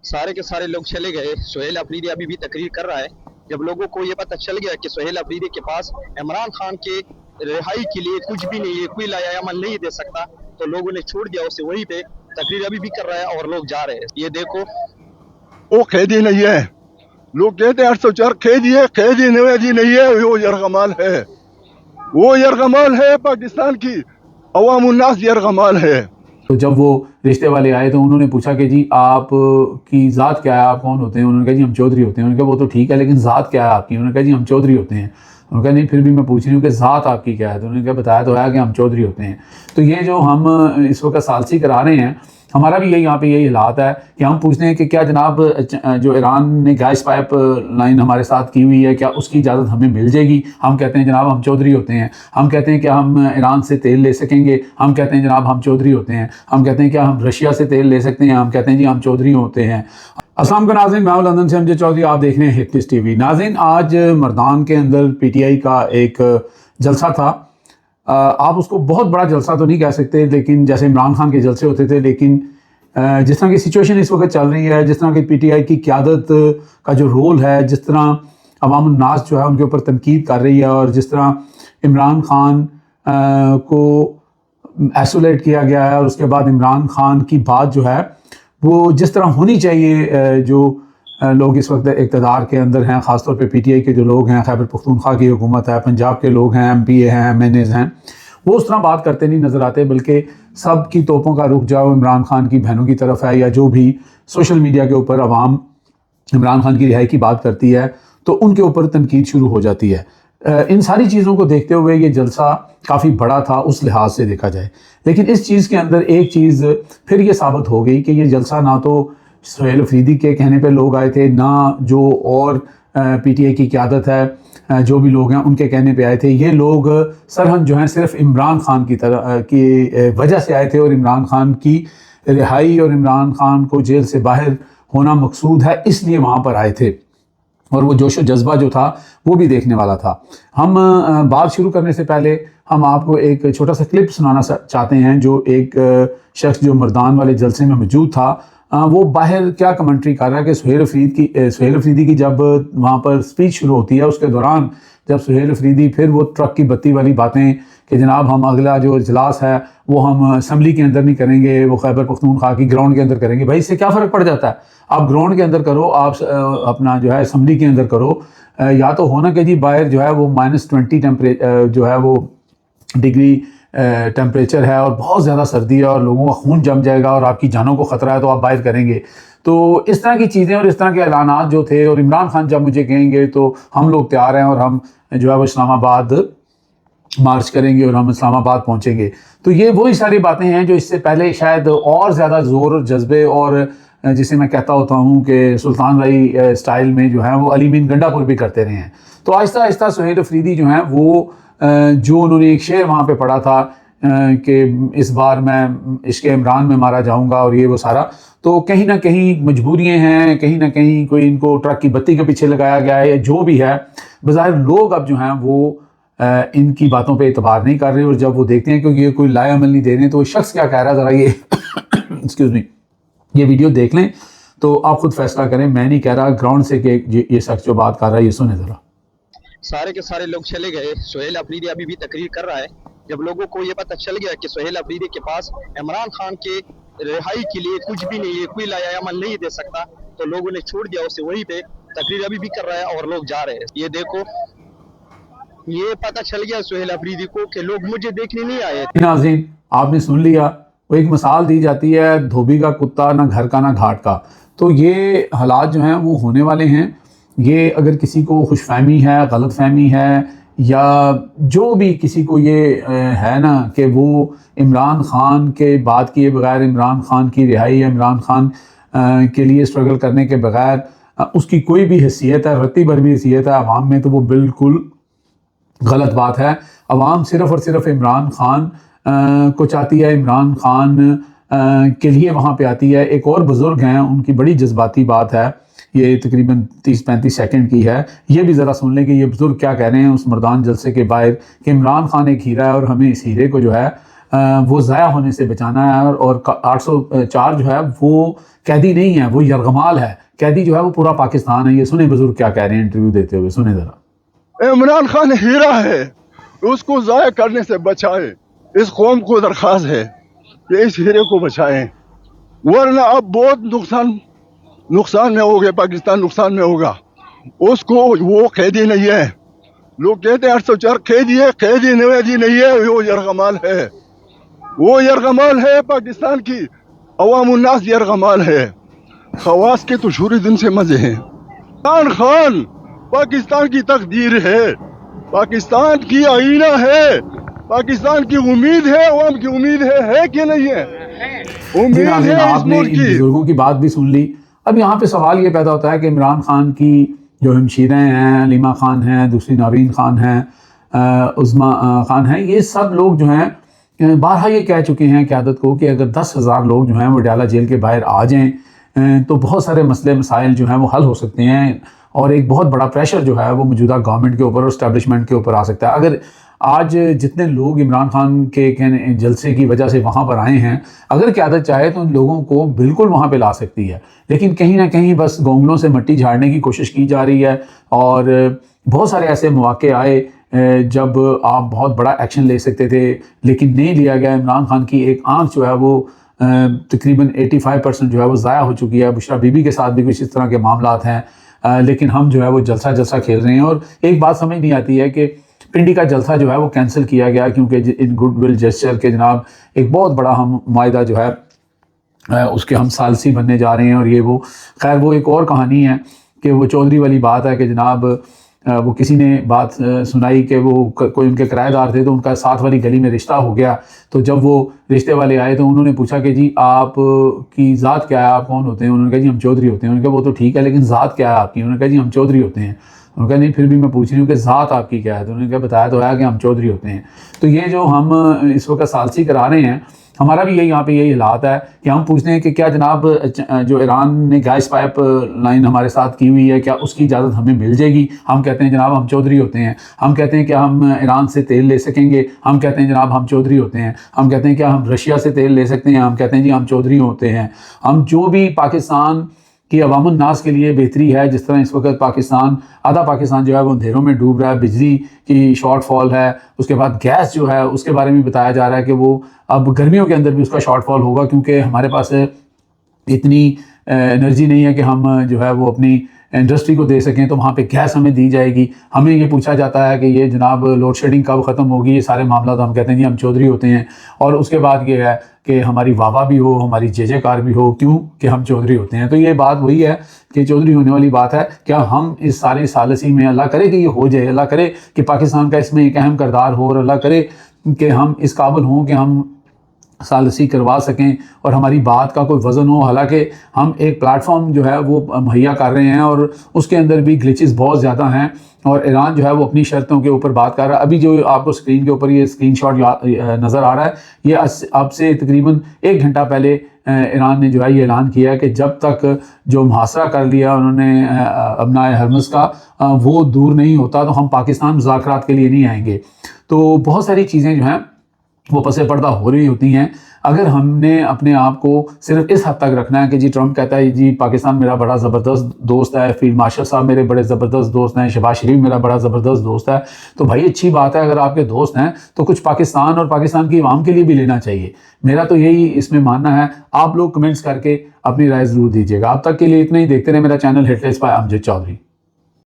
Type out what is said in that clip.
सारे के सारे लोग चले गए। सुहेल अफरीदी अभी भी तकरीर कर रहा है। जब लोगों को ये पता चल गया कि सुहेल अफरीदी के पास इमरान खान के रिहाई के लिए कुछ भी नहीं है, कोई लायामल नहीं दे सकता, तो लोगों ने छोड़ दिया उसे वहीं पे। तकरीर अभी भी कर रहा है और लोग जा रहे हैं। ये देखो, वो कैदी नहीं है। लोग कहते हैं 804 कैदी है, कैदी नहीं है, वो यरगमाल है। वो यरगमाल है, पाकिस्तान की अवाम उन्नास यरगमाल है। तो जब वो रिश्ते वाले आए तो उन्होंने पूछा कि जी आप की ज़ात क्या है, आप कौन होते हैं? उन्होंने कहा जी हम चौधरी होते हैं। उन्होंने कहा वो तो ठीक है, लेकिन ज़ात क्या है आपकी? उन्होंने कहा जी हम चौधरी होते हैं। उन्होंने कहा नहीं, फिर भी मैं पूछ रही हूँ कि ज़ात आपकी क्या है? तो उन्होंने कहा बताया तो है कि हम चौधरी होते हैं। तो ये जो हम इस वक्त सालसी करा रहे हैं, हमारा भी यही यहाँ पे यही हालात है कि हम पूछते हैं कि क्या जनाब जो ईरान ने गैस पाइप लाइन हमारे साथ की हुई है, क्या उसकी इजाज़त हमें मिल जाएगी? हम कहते हैं जनाब हम चौधरी होते हैं। हम कहते हैं क्या हम ईरान से तेल ले सकेंगे? हम कहते हैं जनाब हम चौधरी होते हैं। हम कहते हैं क्या हम रशिया से तेल ले सकते हैं? हम कहते हैं जी हम चौधरी होते हैं। अस्सलाम वालेकुम नाज़रीन, मैं हूं लंदन से अमजद चौधरी, आप देख रहे हैं हिट टीवी। नाज़रीन, आज मर्दान के अंदर पीटीआई का एक जलसा था। आप उसको बहुत बड़ा जलसा तो नहीं कह सकते, लेकिन जैसे इमरान खान के जलसे होते थे, लेकिन जिस तरह की सिचुएशन इस वक्त चल रही है, जिस तरह की पीटीआई की क़यादत का जो रोल है, जिस तरह अवाम उन्नास जो है उनके ऊपर तनकीद कर रही है, और जिस तरह इमरान खान को आइसोलेट किया गया है, और उसके बाद इमरान खान की बात जो है वो जिस तरह होनी चाहिए, जो लोग इस वक्त इक़्तिदार के अंदर हैं, ख़ासतौर पे पीटीआई के जो लोग हैं, खैबर पख्तूनख्वा की हुकूमत है, पंजाब के लोग हैं, एमपीए हैं, एमएनएज़ हैं, वो उस तरह बात करते नहीं नज़र आते, बल्कि सब की तोपों का रुख जाओ इमरान खान की बहनों की तरफ है, या जो भी सोशल मीडिया के ऊपर अवाम इमरान खान की रिहाई की बात करती है तो उनके ऊपर तनकीद शुरू हो जाती है। इन सारी चीज़ों को देखते हुए ये जलसा काफ़ी बड़ा था उस लिहाज से देखा जाए, लेकिन इस चीज़ के अंदर एक चीज़ फिर ये साबित हो गई कि ये जलसा ना तो सुहेल अफरीदी के कहने पे लोग आए थे, ना जो और पीटीआई की क़यादत है, जो भी लोग हैं उनके कहने पे आए थे। ये लोग सरहद जो हैं सिर्फ इमरान खान की तरह की वजह से आए थे, और इमरान खान की रिहाई और इमरान खान को जेल से बाहर होना मकसूद है, इसलिए वहाँ पर आए थे। और वो जोश व जज्बा जो था वो भी देखने वाला था। हम बात शुरू करने से पहले हम आपको एक छोटा सा क्लिप सुनाना चाहते हैं, जो एक शख्स जो मर्दान वाले जलसे में मौजूद था, वो बाहर क्या कमेंट्री कर रहा है कि सुहेल अफरीदी की जब वहाँ पर स्पीच शुरू होती है, उसके दौरान जब सुहेल अफरीदी फिर वो ट्रक की बत्ती वाली बातें कि जनाब हम अगला जो इजलास है वो हम असम्बली के अंदर नहीं करेंगे, वो खैबर पख्तूनख्वा की ग्राउंड के अंदर करेंगे। भाई इससे क्या फ़र्क पड़ जाता है? आप ग्राउंड के अंदर करो, आप अपना जो है असम्बली के अंदर करो, या तो होना कि जी बाहर जो है वो -20 जो है वो डिग्री टेम्परेचर है और बहुत ज़्यादा सर्दी है और लोगों का खून जम जाएगा और आपकी जानों को ख़तरा है, तो आप बाहर करेंगे। तो इस तरह की चीज़ें और इस तरह के ऐलानात जो थे, और इमरान खान जब मुझे कहेंगे तो हम लोग तैयार हैं और हम जो है वो इस्लामाबाद मार्च करेंगे और हम इस्लामाबाद पहुँचेंगे। तो ये वही सारी बातें हैं जो इससे पहले शायद और ज़्यादा ज़ोर और जज्बे, और जिसे मैं कहता होता हूँ कि सुल्तान राई स्टाइल में जो है वो अली बिन गंडापुर भी करते रहे हैं। तो आहिस्ता आहिस्ता सुहेल अफरीदी जो हैं वो जो उन्होंने एक शेर वहाँ पे पढ़ा था कि इस बार मैं इश्क़ इमरान में मारा जाऊँगा, और ये वो सारा, तो कहीं ना कहीं मजबूरियाँ हैं, कहीं ना कहीं कोई इनको ट्रक की बत्ती के पीछे लगाया गया है, या जो भी है, बज़ाहिर लोग अब जो हैं वो इनकी बातों पे एतबार नहीं कर रहे, और जब वो देखते हैं क्योंकि ये कोई लायामल नहीं दे रहे, तो वो शख्स क्या कह रहा है ज़रा ये एक्सक्यूज़ मी, ये वीडियो देख लें तो आप खुद फैसला करें। मैं नहीं कह रहा, ग्राउंड से कि ये शख्स जो बात कर रहा है ये सुने ज़रा। सारे के सारे लोग चले गए। सुहेल अफरीदी अभी भी तकरीर कर रहा है। जब लोगों को ये पता चल गया कि सुहेल अफरीदी के पास इमरान खान के रिहाई के लिए कुछ भी नहीं है, कोई लायामल नहीं दे सकता, तो लोगों ने छोड़ दिया उसे वहीं पे। तकरीर अभी भी कर रहा है और लोग जा रहे हैं। ये देखो, ये पता चल गया सुहेल अफरीदी को कि लोग मुझे देखने नहीं आए। नाज़रीन, आपने सुन लिया, वो एक मिसाल दी जाती है, धोबी का कुत्ता ना घर का ना घाट का। तो ये हालात जो हैं वो होने वाले हैं। ये अगर किसी को खुशफहमी है, गलत फहमी है, या जो भी किसी को ये है ना कि वो इमरान खान के बात किए बगैर, इमरान खान की रिहाई, इमरान खान के लिए स्ट्रगल करने के बगैर उसकी कोई भी हैसियत है, रत्ती भर भी हैसियत है अवाम में, तो वो बिल्कुल गलत बात है। अवाम सिर्फ़ और सिर्फ इमरान खान को चाहती है, इमरान खान के लिए वहाँ पे आती है। एक और बुज़ुर्ग हैं, उनकी बड़ी जज्बाती बात है, ये तकरीबन 30-35 सेकंड की है, ये भी ज़रा सुन लें कि ये बुज़ुर्ग क्या कह रहे हैं उस मर्दान जलसे के बाहर, कि इमरान खान एक हीरा है और हमें इस हीरे को जो है वो ज़ाया होने से बचाना है। और 804 जो है वो कैदी नहीं है, वो यरगमाल है। कैदी जो है वो पूरा पाकिस्तान है। ये सुने बुजुर्ग क्या कह रहे हैं इंटरव्यू देते हुए, सुने ज़रा। इमरान खान हीरा है, उसको ज़ाया करने से बचाए। इस कौम को दरख्वास्त है कि इस हीरे को बचाएं, वरना अब बहुत नुकसान में हो गया, पाकिस्तान नुकसान में होगा। उसको वो कैदी नहीं है। लोग कहते हैं 804 कैदी है, कैदी नवेदी नहीं है, वो यरगमाल है। वो यरगमाल है, पाकिस्तान की अवामुन्नास यरगमाल है। खवास के तो शूरी दिन से मजे हैं। इमरान खान पाकिस्तान की तकदीर है, पाकिस्तान की आईना है, पाकिस्तान की उम्मीद है, अवाम की उम्मीद है कि नहीं है? उम्मीद है इस आपने मुल्क इन की। बुजुर्गों की बात भी सुन ली। अब यहाँ पे सवाल ये पैदा होता है कि इमरान खान की जो हमशीरें हैं, अलीमा खान हैं, दूसरी नौरीन खान हैं, उज़मा खान हैं, ये सब लोग जो हैं बारहा ये कह चुके हैं क़यादत को कि अगर 10,000 लोग जो हैं वो डयाला जेल के बाहर आ जाएं तो बहुत सारे मसले मसाइल जो हैं वो हल हो सकते हैं और एक बहुत बड़ा प्रेशर जो है वो मौजूदा गवर्नमेंट के ऊपर और इस्टेब्लिशमेंट के ऊपर आ सकता है। अगर आज जितने लोग इमरान खान के कहने जलसे की वजह से वहाँ पर आए हैं, अगर क़यादत चाहे तो उन लोगों को बिल्कुल वहाँ पे ला सकती है, लेकिन कहीं ना कहीं बस गोंगलों से मट्टी झाड़ने की कोशिश की जा रही है। और बहुत सारे ऐसे मौके आए जब आप बहुत बड़ा एक्शन ले सकते थे, लेकिन नहीं लिया गया। इमरान खान की एक आँख जो है वो तकरीबन 85% जो है वो ज़ाया हो चुकी है। बुशरा बीबी के साथ भी कुछ इस तरह के मामलात हैं, लेकिन हम जो है वो जलसा खेल रहे हैं। और एक बात समझ नहीं आती है कि पिंडी का जलसा जो है वो कैंसिल किया गया क्योंकि इन गुडविल जेस्चर के जनाब एक बहुत बड़ा हम मायदा जो है उसके हम सालसी बनने जा रहे हैं। और ये वो खैर वो एक और कहानी है कि वो चौधरी वाली बात है कि जनाब वो किसी ने बात सुनाई कि वो कोई उनके किराएदार थे तो उनका साथ वाली गली में रिश्ता हो गया। तो जब वो रिश्ते वाले आए तो उन्होंने पूछा कि जी आप की ज़ात क्या है, आप कौन होते हैं? उन्होंने कहा जी हम चौधरी होते हैं। उन्होंने कहा वो तो ठीक है, लेकिन ज़ात क्या है आपकी? उन्होंने कहा जी हम चौधरी होते हैं। उन्होंने कहा नहीं फिर भी मैं पूछ रही हूँ कि ज़ात आपकी क्या है? तो उन्होंने कहा बताया तो है कि हम चौधरी होते हैं। तो ये जो हम इस वक्त सालसी करा रहे हैं, हमारा भी यहाँ पे यही हालात है कि हम पूछते हैं कि क्या जनाब जो ईरान ने गैस पाइप लाइन हमारे साथ की हुई है, क्या उसकी इजाज़त हमें मिल जाएगी? हम कहते हैं जनाब हम चौधरी होते हैं। हम कहते हैं क्या हम ईरान से तेल ले सकेंगे? हम कहते हैं जनाब हम चौधरी होते हैं। हम कहते हैं क्या हम रशिया से तेल ले सकते हैं? हम कहते हैं जी हम चौधरी होते हैं। हम जो भी पाकिस्तान कि अवामुन नास के लिए बेहतरी है, जिस तरह इस वक्त पाकिस्तान आधा पाकिस्तान जो है वो अंधेरों में डूब रहा है, बिजली की शॉर्टफॉल है, उसके बाद गैस जो है उसके बारे में बताया जा रहा है कि वो अब गर्मियों के अंदर भी उसका शॉर्टफॉल होगा क्योंकि हमारे पास इतनी एनर्जी नहीं है कि हम जो है वो अपनी इंडस्ट्री को दे सकें, तो वहाँ पे गैस हमें दी जाएगी। हमें ये पूछा जाता है कि ये जनाब लोड शेडिंग कब ख़त्म होगी? ये सारे मामला तो हम कहते हैं जी हम चौधरी होते हैं। और उसके बाद ये है कि हमारी वाह भी हो, हमारी जय कार भी हो, क्यों कि हम चौधरी होते हैं। तो ये बात वही है कि चौधरी होने वाली बात है। क्या हम इस सारी सालसी में, अल्लाह करे कि ये हो जाए, अल्लाह करे कि पाकिस्तान का इसमें एक अहम किरदार हो और अल्लाह करे कि हम इस काबिल हों कि हम सालसी करवा सकें और हमारी बात का कोई वज़न हो। हालांकि हम एक प्लेटफॉर्म जो है वो मुहैया कर रहे हैं और उसके अंदर भी ग्लिचेस बहुत ज़्यादा हैं और ईरान जो है वो अपनी शर्तों के ऊपर बात कर रहा है। अभी जो आपको स्क्रीन के ऊपर ये स्क्रीनशॉट नज़र आ रहा है, ये अब से तकरीबन 1 घंटा पहले ईरान ने जो है ये ऐलान किया कि जब तक जो मुहासरा कर लिया उन्होंने अबनाए हरमस का वो दूर नहीं होता तो हम पाकिस्तान मुज़ाकरात के लिए नहीं आएंगे। तो बहुत सारी चीज़ें जो हैं वो पसे पर्दा हो रही होती हैं। अगर हमने अपने आप को सिर्फ इस हद तक रखना है कि जी ट्रंप कहता है जी पाकिस्तान मेरा बड़ा ज़बरदस्त दोस्त है, फील्ड मार्शल साहब मेरे बड़े ज़बरदस्त दोस्त हैं, शहबाज शरीफ मेरा बड़ा ज़बरदस्त दोस्त है, तो भाई अच्छी बात है। अगर आपके दोस्त हैं तो कुछ पाकिस्तान और पाकिस्तान की आवाम के लिए भी लेना चाहिए। मेरा तो यही इसमें मानना है। आप लोग कमेंट्स करके अपनी राय ज़रूर दीजिएगा। अब तक के लिए इतना ही। देखते रहे मेरा चैनल हिटलेस बाय अमजद चौधरी।